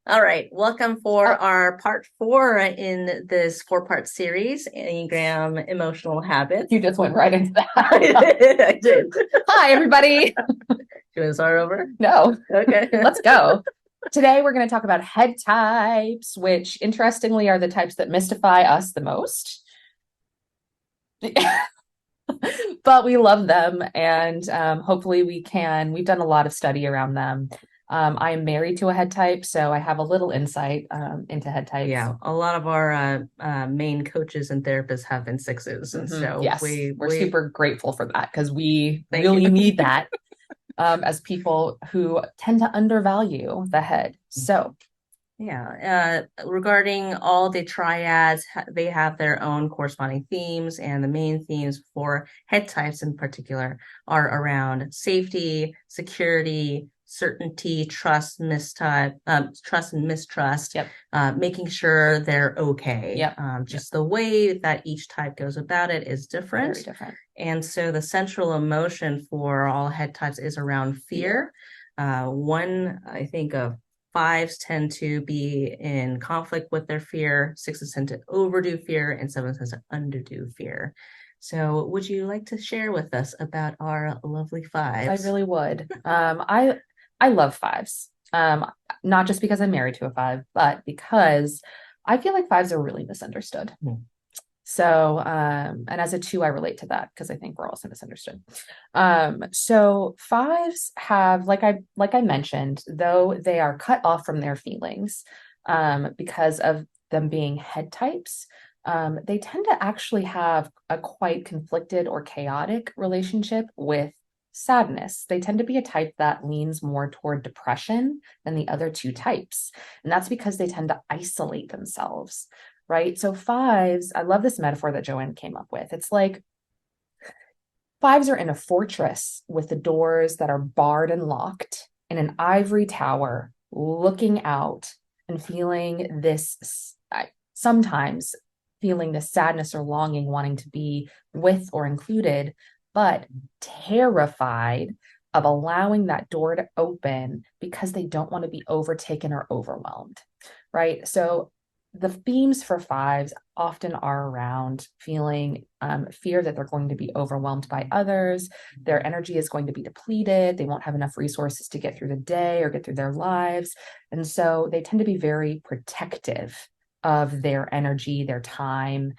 All right, welcome for our part 4 in this 4-part series, Enneagram Emotional Habits. You just went right into that. I did. Hi, everybody. Do you want to start over? No, Okay. let's go. Today, we're going to talk about head types, which interestingly are the types that mystify us the most. But we love them, and hopefully we've done a lot of study around them. I am married to a head type, so I have a little insight into head types. Yeah, a lot of our main coaches and therapists have been 6s, and so Yes, we're super grateful for that because we Thank really you. need that as people who tend to undervalue the head. So Yeah, regarding all the triads, they have their own corresponding themes, and the main themes for head types in particular are around safety, security, certainty, trust, trust and mistrust, Yep. Making sure they're okay. Yep. Just the way that each type goes about it is different. Very different. And so the central emotion for all head types is around fear. One, I think of 5s tend to be in conflict with their fear, 6s tend to overdo fear, and 7s tend to underdo fear. So would you like to share with us about our lovely 5s? I really would. I love 5s. Not just because I'm married to a 5, but because I feel like 5s are really misunderstood. So, and as a 2, I relate to that because I think we're also misunderstood. So 5s have, like I mentioned, though they are cut off from their feelings, because of them being head types, they tend to actually have a quite conflicted or chaotic relationship with sadness. They tend to be a type that leans more toward depression than the other 2 types. And that's because they tend to isolate themselves, right? So 5s, I love this metaphor that Joanne came up with. It's like 5s are in a fortress with the doors that are barred and locked in an ivory tower, looking out and feeling this, sometimes feeling this sadness or longing, wanting to be with or included, but terrified of allowing that door to open because they don't want to be overtaken or overwhelmed, right? So the themes for 5s often are around feeling fear that they're going to be overwhelmed by others. Their energy is going to be depleted. They won't have enough resources to get through the day or get through their lives. And so they tend to be very protective of their energy, their time,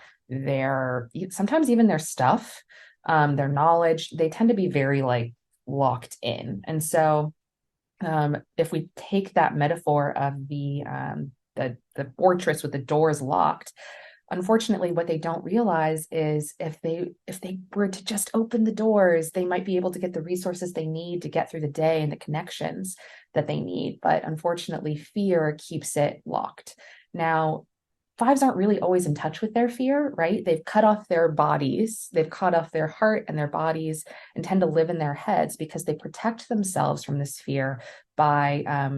sometimes even their stuff, their knowledge. They tend to be very like locked in. And so if we take that metaphor of the fortress with the doors locked, unfortunately what they don't realize is if they were to just open the doors, they might be able to get the resources they need to get through the day and the connections that they need. But unfortunately, fear keeps it locked. Now, 5s aren't really always in touch with their fear, right? They've cut off their bodies, they've cut off their heart and their bodies, and tend to live in their heads because they protect themselves from this fear by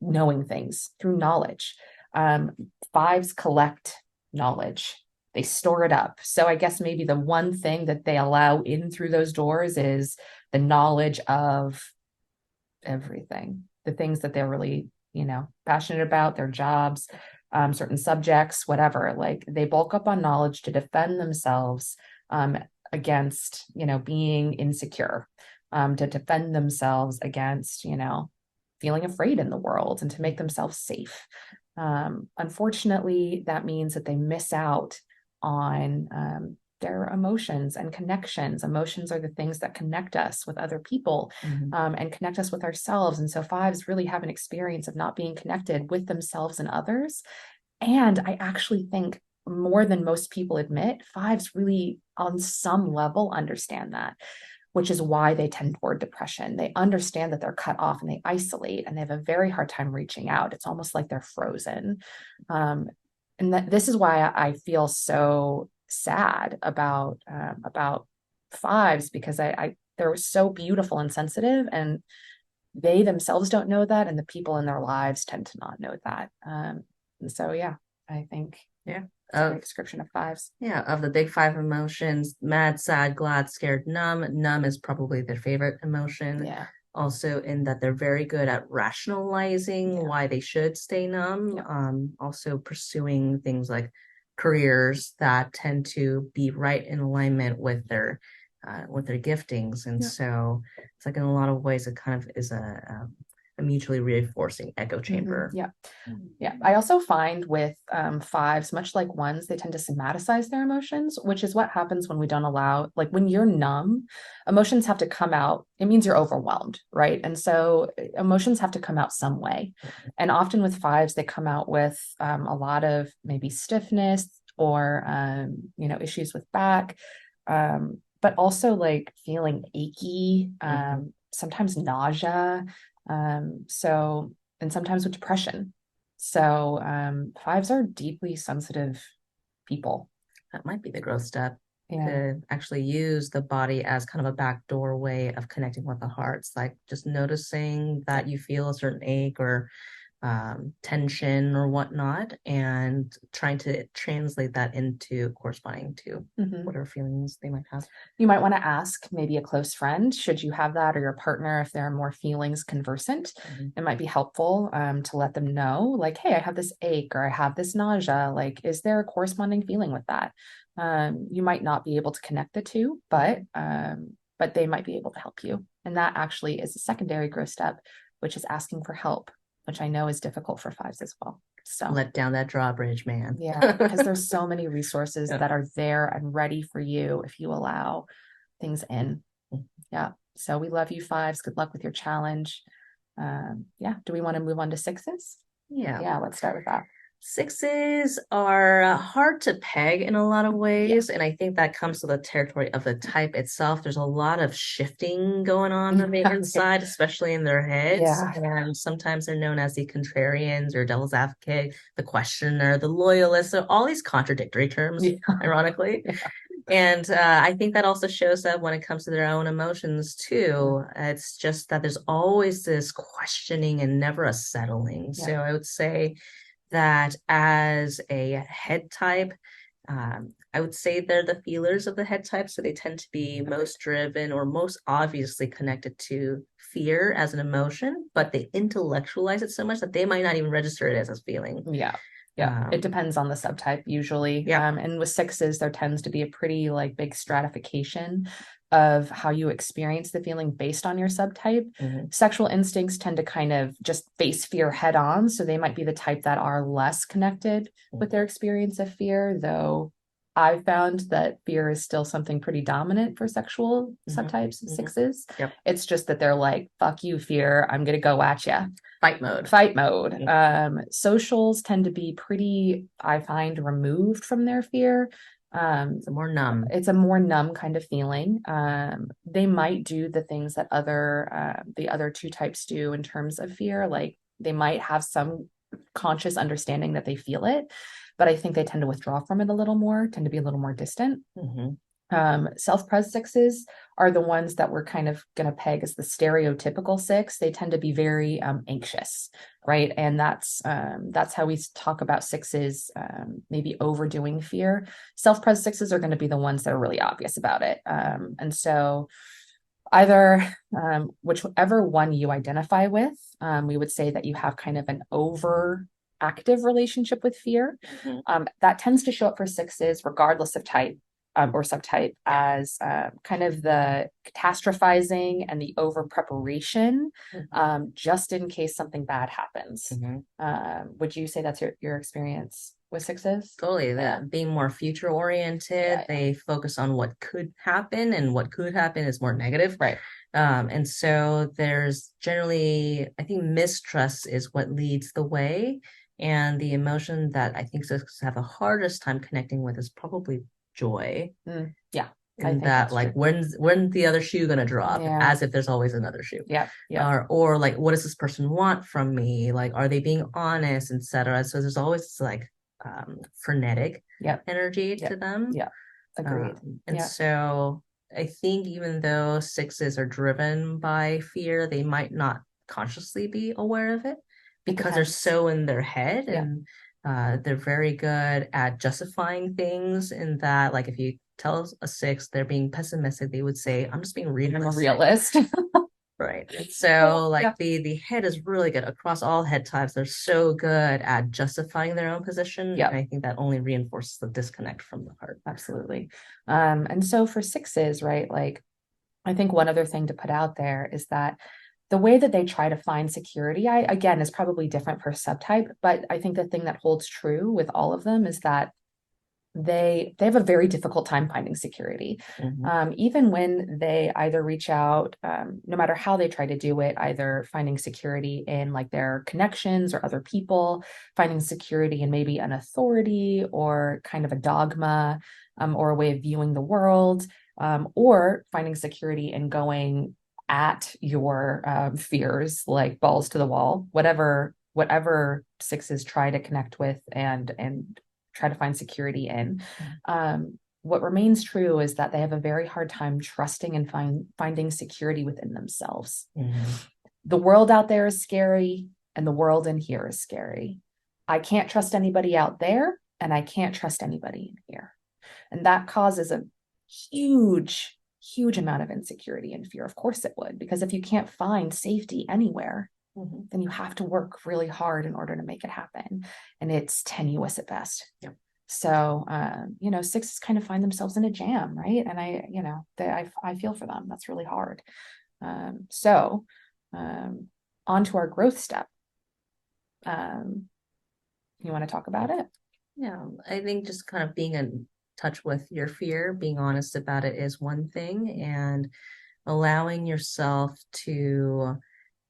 knowing things through knowledge. 5s collect knowledge, they store it up. So I guess maybe the one thing that they allow in through those doors is the knowledge of everything, the things that they're really, passionate about, their jobs, certain subjects, whatever. Like they bulk up on knowledge to defend themselves against, being insecure, to defend themselves against, feeling afraid in the world and to make themselves safe. Unfortunately, that means that they miss out on their emotions and connections. Emotions are the things that connect us with other people, and connect us with ourselves. And so 5s really have an experience of not being connected with themselves and others. And I actually think more than most people admit, 5s really, on some level, understand that, which is why they tend toward depression. They understand that they're cut off and they isolate and they have a very hard time reaching out. It's almost like they're frozen. And this is why I feel so sad about 5s, because they're so beautiful and sensitive, and they themselves don't know that, and the people in their lives tend to not know that. And so, yeah, I think Yeah. It's a great description of 5s. Yeah, of the big 5 emotions, mad, sad, glad, scared, numb. Numb is probably their favorite emotion. Yeah. also in that they're very good at rationalizing why they should stay numb. Also pursuing things like careers that tend to be right in alignment with their giftings. And so it's like in a lot of ways, it kind of is a mutually reinforcing echo chamber. Yeah. Yeah. I also find with fives, much like ones, they tend to somaticize their emotions, which is what happens when we don't allow, like when you're numb, emotions have to come out. It means you're overwhelmed, right? And so emotions have to come out some way. And often with fives, they come out with a lot of maybe stiffness or, issues with back, but also like feeling achy, sometimes nausea. And sometimes with depression. So fives are deeply sensitive people. That might be the growth step. Yeah. To actually use the body as kind of a backdoor way of connecting with the heart. It's like just noticing that you feel a certain ache or tension or whatnot, and trying to translate that into corresponding to whatever feelings they might have. You might want to ask maybe a close friend, should you have that, or your partner, if they're more feelings conversant. It might be helpful to let them know, like, hey, I have this ache or I have this nausea. Like, is there a corresponding feeling with that? You might not be able to connect the two, but they might be able to help you. And that actually is a secondary growth step, which is asking for help, which I know is difficult for fives as well. So let down that drawbridge, man. Yeah, because there's so many resources that are there and ready for you if you allow things in. Yeah. So we love you, fives. Good luck with your challenge. Do we want to move on to sixes? Yeah, let's start with that. Sixes are hard to peg in a lot of ways. And I think that comes to the territory of the type itself. There's a lot of shifting going on the inside, especially in their heads. And sometimes they're known as the contrarians or devil's advocate, the questioner, the loyalist. So all these contradictory terms, ironically. And I think that also shows that when it comes to their own emotions too, it's just that there's always this questioning and never a settling. So I would say that as a head type, I would say they're the feelers of the head type. So they tend to be most driven or most obviously connected to fear as an emotion, but they intellectualize it so much that they might not even register it as a feeling. It depends on the subtype usually. And with sixes, there tends to be a pretty like big stratification of how you experience the feeling based on your subtype. Sexual instincts tend to kind of just face fear head on. So they might be the type that are less connected with their experience of fear, though I found that fear is still something pretty dominant for sexual subtypes of sixes. It's just that they're like, fuck you, fear. I'm going to go at you. Fight mode. Socials tend to be pretty, I find, removed from their fear. It's a more numb kind of feeling. They might do the things that the other two types do in terms of fear. Like they might have some conscious understanding that they feel it, but I think they tend to withdraw from it a little more, tend to be a little more distant. Self-pres sixes are the ones that we're kind of going to peg as the stereotypical six. They tend to be very anxious, right? And that's how we talk about sixes, maybe overdoing fear. Self-pres sixes are going to be the ones that are really obvious about it. And so either whichever one you identify with, we would say that you have kind of an overactive relationship with fear. That tends to show up for sixes regardless of type. Or subtype as kind of the catastrophizing and the over preparation, just in case something bad happens. Would you say that's your experience with sixes? Totally. Being more future oriented, they focus on what could happen, and what could happen is more negative. Right. And so there's generally, I think mistrust is what leads the way. And the emotion that I think sixes have the hardest time connecting with is probably joy. And that like when's the other shoe gonna drop, as if there's always another shoe. Or like, what does this person want from me? Like, are they being honest, etc. So there's always this like frenetic energy to them. Agreed. And so I think even though sixes are driven by fear, they might not consciously be aware of it because they're so in their head. And they're very good at justifying things, in that, like, if you tell a six they're being pessimistic, they would say, I'm just being realistic. I'm a realist. Right. And so like Yeah, the head is really good across all head types. They're so good at justifying their own position. yeah, And I think that only reinforces the disconnect from the heart. absolutely. And so for sixes, right, like I think one other thing to put out there is that the way that they try to find security, again, is probably different per subtype, but I think the thing that holds true with all of them is that they have a very difficult time finding security. Mm-hmm. Even when they either reach out, no matter how they try to do it, either finding security in like their connections or other people, finding security in maybe an authority or kind of a dogma, or a way of viewing the world, or finding security in going at your fears like balls to the wall, whatever sixes try to connect with and try to find security in. What remains true is that they have a very hard time trusting and finding security within themselves. Mm-hmm. The world out there is scary, and the world in here is scary. I can't trust anybody out there, and I can't trust anybody in here. And that causes a huge, huge amount of insecurity and fear. Of course it would, because if you can't find safety anywhere, then you have to work really hard in order to make it happen. And it's tenuous at best. Yep. So, sixes kind of find themselves in a jam, right? And I feel for them. That's really hard. So, on to our growth step. You want to talk about it? Yeah, I think just kind of being in touch with your fear, being honest about it is one thing, and allowing yourself to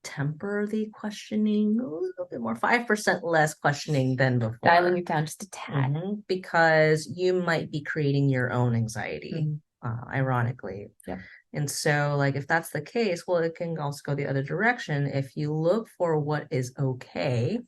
temper the questioning a little bit more, 5% less questioning than before. Dialing it down just a tad. Because you might be creating your own anxiety, ironically. Yep. And so, like, if that's the case, well, it can also go the other direction. If you look for what is okay,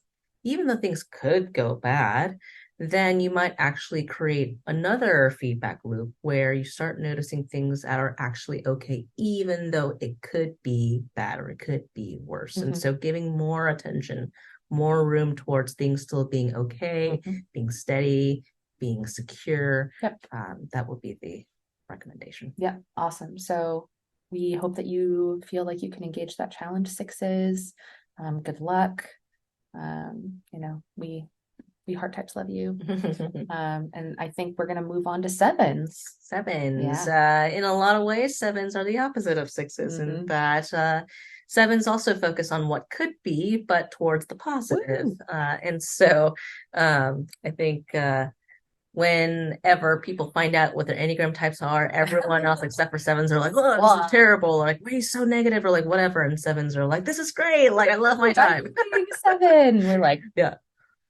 even though things could go bad, then you might actually create another feedback loop where you start noticing things that are actually okay, even though it could be bad or it could be worse. And so, giving more attention, more room towards things still being okay, being steady, being secure. Yep. That would be the recommendation. Yeah, awesome. So we hope that you feel like you can engage that challenge, sixes. Good luck. We heart types love you. And I think we're gonna move on to sevens. Sevens. Yeah. In a lot of ways, sevens are the opposite of sixes, in that sevens also focus on what could be, but towards the positive. And so I think whenever people find out what their Enneagram types are, everyone else except for sevens are like, oh, this is terrible. Or like, why are you so negative? Or like, whatever. And sevens are like, this is great. Like, I love my time. Seven. We're like, yeah.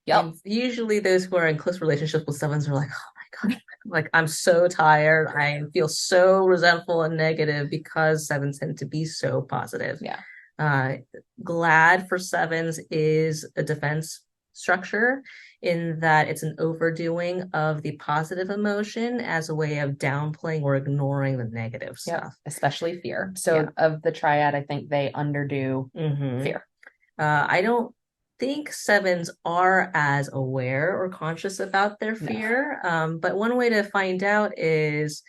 Yep. And usually those who are in close relationships with sevens are like, oh my God, like I'm so tired. I feel so resentful and negative because sevens tend to be so positive. Yeah. Glad for sevens is a defense structure in that it's an overdoing of the positive emotion as a way of downplaying or ignoring the negative stuff. Especially fear. So of the triad, I think they underdo fear. I don't think sevens are as aware or conscious about their fear. But one way to find out is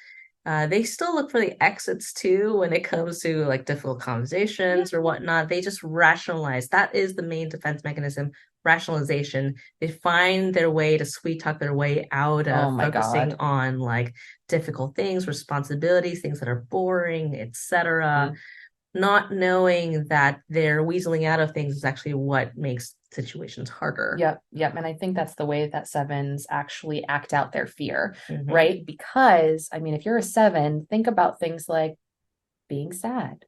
they still look for the exits too when it comes to like difficult conversations or whatnot. They just rationalize. That is the main defense mechanism, rationalization. They find their way to sweet talk their way out of focusing on like difficult things, responsibilities, things that are boring, etc. Not knowing that they're weaseling out of things is actually what makes situations harder. Yep. And I think that's the way that sevens actually act out their fear, right? Because, I mean, if you're a seven, think about things like being sad,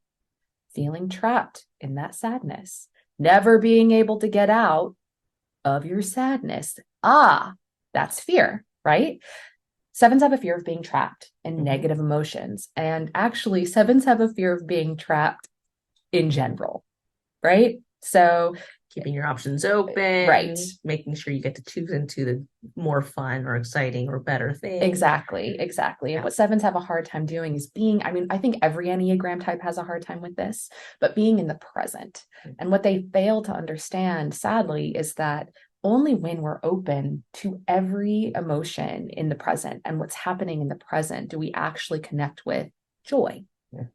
feeling trapped in that sadness, never being able to get out of your sadness. That's fear, right? Sevens have a fear of being trapped in negative emotions. And actually, sevens have a fear of being trapped in general, right? So keeping your options open, right? Making sure you get to choose into the more fun or exciting or better things. Exactly. And what sevens have a hard time doing is being, I mean, I think every Enneagram type has a hard time with this, but being in the present. And what they fail to understand, sadly, is that only when we're open to every emotion in the present and what's happening in the present do we actually connect with joy.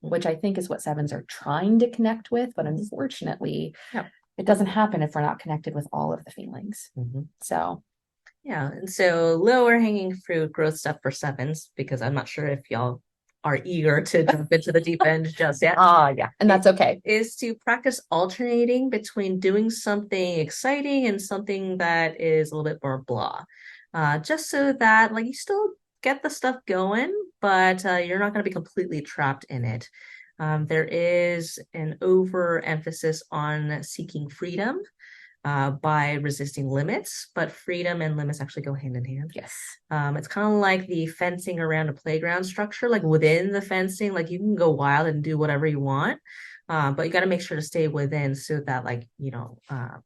which I think is what sevens are trying to connect with. But unfortunately, Yeah. it doesn't happen if we're not connected with all of the feelings. So, Yeah. And so lower hanging fruit growth stuff for sevens, because I'm not sure if y'all are eager to jump into the deep end just yet. yeah. And that's okay. Is to practice alternating between doing something exciting and something that is a little bit more blah. Just so that like you still get the stuff going, but you're not going to be completely trapped in it. There is an overemphasis on seeking freedom by resisting limits, but freedom and limits actually go hand in hand. Yes. It's kind of like the fencing around a playground structure, like within the fencing, like you can go wild and do whatever you want. But you got to make sure to stay within so that like, you're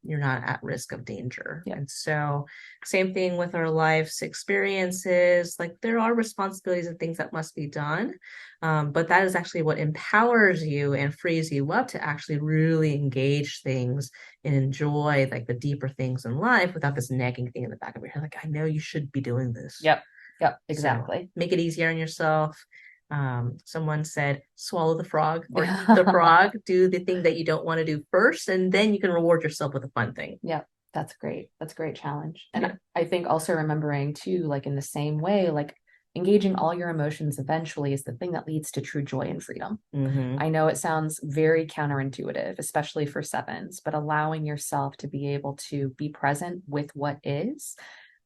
not at risk of danger. Yeah. And so same thing with our life's experiences, like there are responsibilities and things that must be done. But that is actually what empowers you and frees you up to actually really engage things and enjoy like the deeper things in life without this nagging thing in the back of your head. Like, I know you should be doing this. Yep. Exactly. So make it easier on yourself. Someone said, swallow the frog or eat the frog, do the thing that you don't want to do first, and then you can reward yourself with a fun thing. Yeah, that's great. That's a great challenge. And I think also remembering too, like in the same way, like engaging all your emotions eventually is the thing that leads to true joy and freedom. I know it sounds very counterintuitive, especially for sevens, but allowing yourself to be able to be present with what is,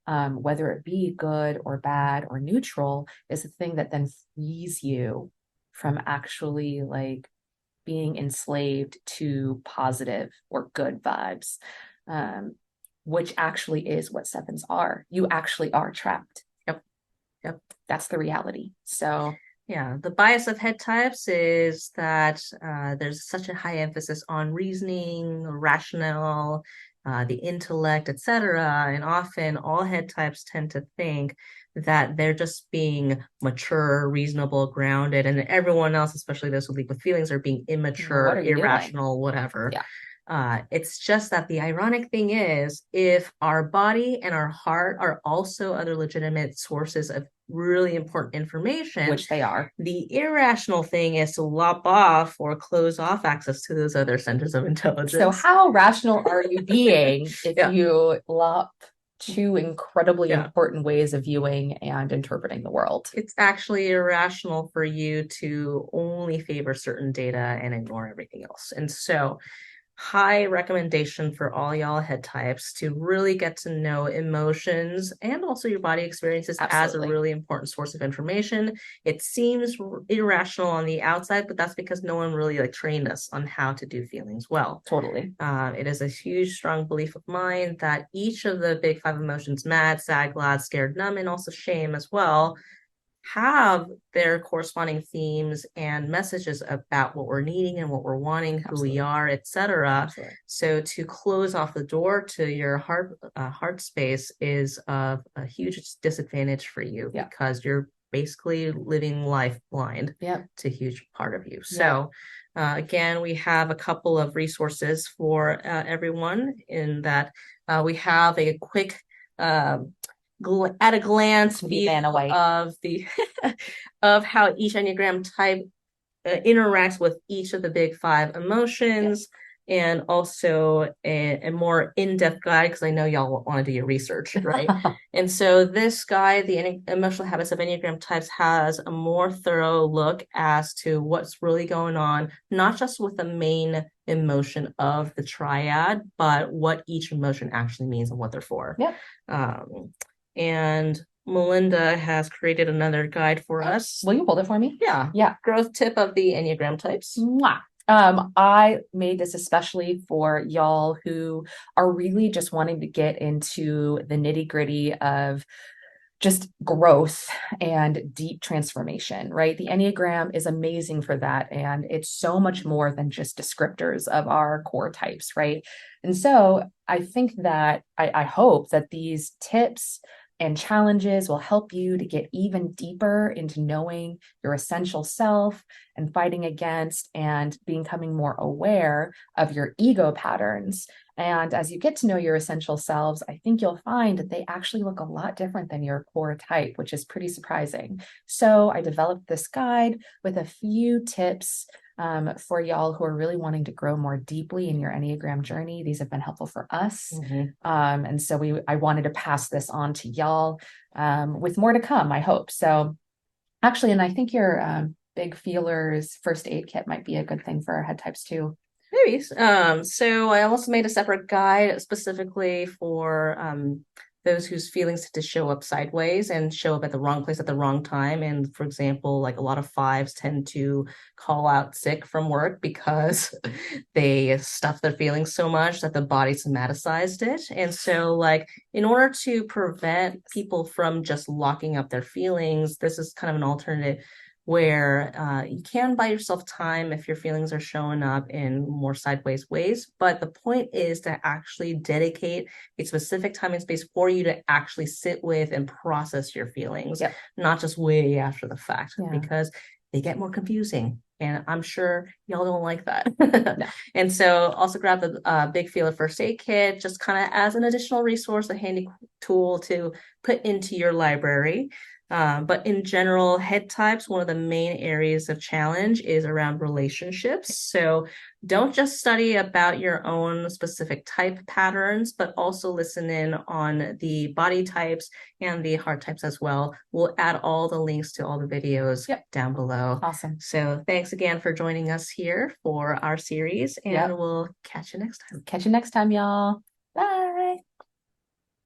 whether it be good or bad or neutral, is the thing that then frees you from actually like being enslaved to positive or good vibes, which actually is what sevens are. You actually are trapped. Yep. That's the reality. So, yeah, the bias of head types is that there's such a high emphasis on reasoning, rationale, the intellect, etc. And often all head types tend to think that they're just being mature, reasonable, grounded, and everyone else, especially those who lead with feelings, are being immature, irrational, doing? Whatever. Yeah. It's just that the ironic thing is, if our body and our heart are also other legitimate sources of really important information, which they are, the irrational thing is to lop off or close off access to those other centers of intelligence. So how rational are you being if you lop two incredibly important ways of viewing and interpreting the world? It's actually irrational for you to only favor certain data and ignore everything else. And so high recommendation for all y'all head types to really get to know emotions and also your body experiences as a really important source of information. It seems irrational on the outside, but that's because no one really like trained us on how to do feelings well. Totally. It is a huge, strong belief of mine that each of the big five emotions, mad, sad, glad, scared, numb, and also shame as well, have their corresponding themes and messages about what we're needing and what we're wanting, who we are, etc. So to close off the door to your heart space is of a huge disadvantage for you because you're basically living life blind to a huge part of you. So again, we have a couple of resources for everyone in that we have a quick at a glance view of the of how each Enneagram type interacts with each of the big five emotions, and also a more in-depth guide, because I know y'all want to do your research, right? And so this guide, the Emotional Habits of Enneagram Types, has a more thorough look as to what's really going on, not just with the main emotion of the triad, but what each emotion actually means and what they're for. And Melinda has created another guide for us. Will you hold it for me? Yeah. Growth tip of the Enneagram types. Mwah. I made this especially for y'all who are really just wanting to get into the nitty-gritty of just growth and deep transformation, right? The Enneagram is amazing for that. And it's so much more than just descriptors of our core types, right? And so I think that I hope that these tips and challenges will help you to get even deeper into knowing your essential self and fighting against and becoming more aware of your ego patterns. And as you get to know your essential selves, I think you'll find that they actually look a lot different than your core type, which is pretty surprising. So I developed this guide with a few tips for y'all who are really wanting to grow more deeply in your Enneagram journey. These have been helpful for us. And so I wanted to pass this on to y'all with more to come, I hope. So actually, and I think your Big Feelers first aid kit might be a good thing for our head types too. Maybe. So I also made a separate guide specifically for those whose feelings tend to show up sideways and show up at the wrong place at the wrong time. And for example, like a lot of fives tend to call out sick from work because they stuff their feelings so much that the body somaticized it. And so, like, in order to prevent people from just locking up their feelings, this is kind of an alternative where you can buy yourself time if your feelings are showing up in more sideways ways. But the point is to actually dedicate a specific time and space for you to actually sit with and process your feelings, not just way after the fact, because they get more confusing. And I'm sure y'all don't like that. No. And so also grab the Big Feeler First Aid Kit, just kind of as an additional resource, a handy tool to put into your library. But in general, head types, one of the main areas of challenge is around relationships. So don't just study about your own specific type patterns, but also listen in on the body types and the heart types as well. We'll add all the links to all the videos down below. Awesome. So thanks again for joining us here for our series, and we'll catch you next time. Catch you next time, y'all.